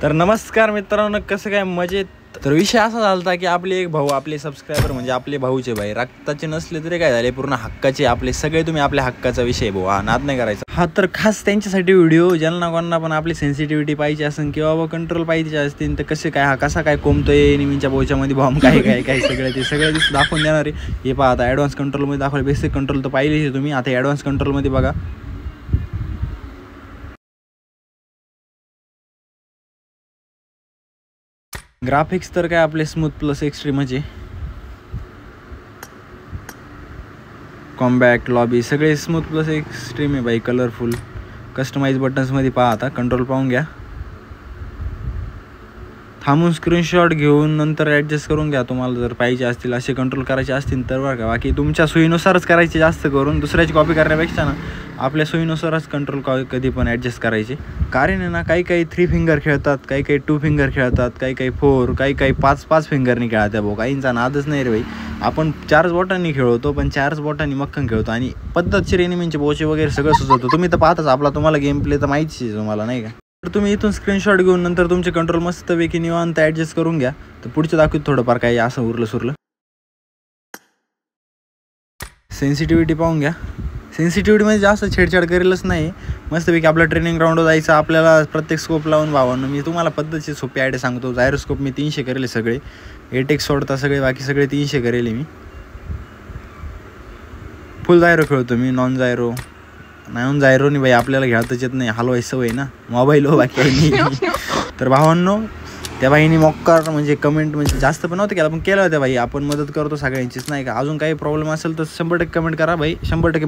तर नमस्कार मित्रांनो, कसं काय मजेत. तर विषय असा झाला की आपले एक भाऊ, आपले सबस्क्रायबर म्हणजे आपले भाऊचे भाई, रक्ताचे नसले तरी काय झाले, पूर्ण हक्काचे आपले सगळे. तुम्ही आपल्या हक्काचा विषय भाऊ, हा नाद नाही करायचा. हा तर खास त्यांच्यासाठी व्हिडिओ, ज्यांना कोणाला पण आपली सेन्सिटिव्हिटी पाहिजे असेल किंवा बाबा कंट्रोल पाहिजे असतील, तर कसे काय हा कसा काय कोंबतोय नेहमीच्या बोच्यामध्ये बॉम्ब काय काय काय सगळं ते सगळं दाखवून देणार आहे. हे पहा, आता ॲडव्हान्स कंट्रोलमध्ये दाखवलं. बेसिक कंट्रोल तर पाहिलेच तुम्ही, आता ॲडव्हान्स कंट्रोलमध्ये बघा. ग्राफिक्स तर काय आपले स्मूथ प्लस एक्स्ट्रीमचे, कॉम्बॅक्ट लॉबी सगळे स्मूथ प्लस एक्स्ट्रीम आहे बाई. कलरफुल कस्टमाइज बटन्समध्ये पहा. आता कंट्रोल पाहून घ्या, थांबून स्क्रीनशॉट घेऊन नंतर ॲडजस्ट करून घ्या. तुम्हाला जर पाहिजे असतील असे कंट्रोल करायचे असतील तर बरं का. बाकी तुमच्या सोयीनुसारच करायचे, जास्त करून दुसऱ्याची कॉपी करण्यापेक्षा ना आपल्या सोयीनुसारच कंट्रोल कधी पण ॲडजस्ट करायचे. कारण आहे ना, काही 3 फिंगर खेळतात, काही 2 फिंगर खेळतात, काही 4, काही 5 फिंगरनी खेळतात भाऊ. काहींचा नादच नाही रे भाई. आपण 4 बोटांनी खेळतो, पण 4 बोटांनी मक्कन खेळतो आणि पद्धतशीर एनिमीचे बोचे वगैरे सगळं सुचवतो. तुम्ही तर पाहताच आपला, तुम्हाला गेम प्ले तर माहितीच आहे तुम्हाला, नाही का. तर तुम्ही इथून स्क्रीनशॉट घेऊन नंतर तुमचे कंट्रोल मस्तपैकी निवांत ॲडजस्ट करून घ्या. तर पुढचं दाखवत थोडंफार काही असं उरलं सुरलं. सेन्सिटिव्हिटी पाहून घ्या. सेन्सिटिव्हिटीमध्ये जास्त छेडछाड करेलच नाही. मस्तपैकी आपलं ट्रेनिंग ग्राउंडवर जायचं, आपल्याला प्रत्येक स्कोप लावून भावानं. मी तुम्हाला पद्धतशीर सोपी आयडिया सांगतो. जायरोस्कोप मी 300 करेले सगळे, 8x सोडता सगळे, बाकी सगळे 300 करेले मी. फुल जायरो खेळतो मी, नॉन जायरो नाही बाई, आपल्याला खेळताच येत नाही, हलवायची सवय ना मोबाईल हो, बाकी नाही. तर भावांनो, त्या बाईनी मॉक्कार म्हणजे कमेंट म्हणजे जास्त पण नव्हतं केला, पण केलं होत्या बाई. आपण मदत करतो सगळ्यांचीच, नाही का. अजून काही प्रॉब्लेम असेल तर 100% कमेंट करा बाई, 100%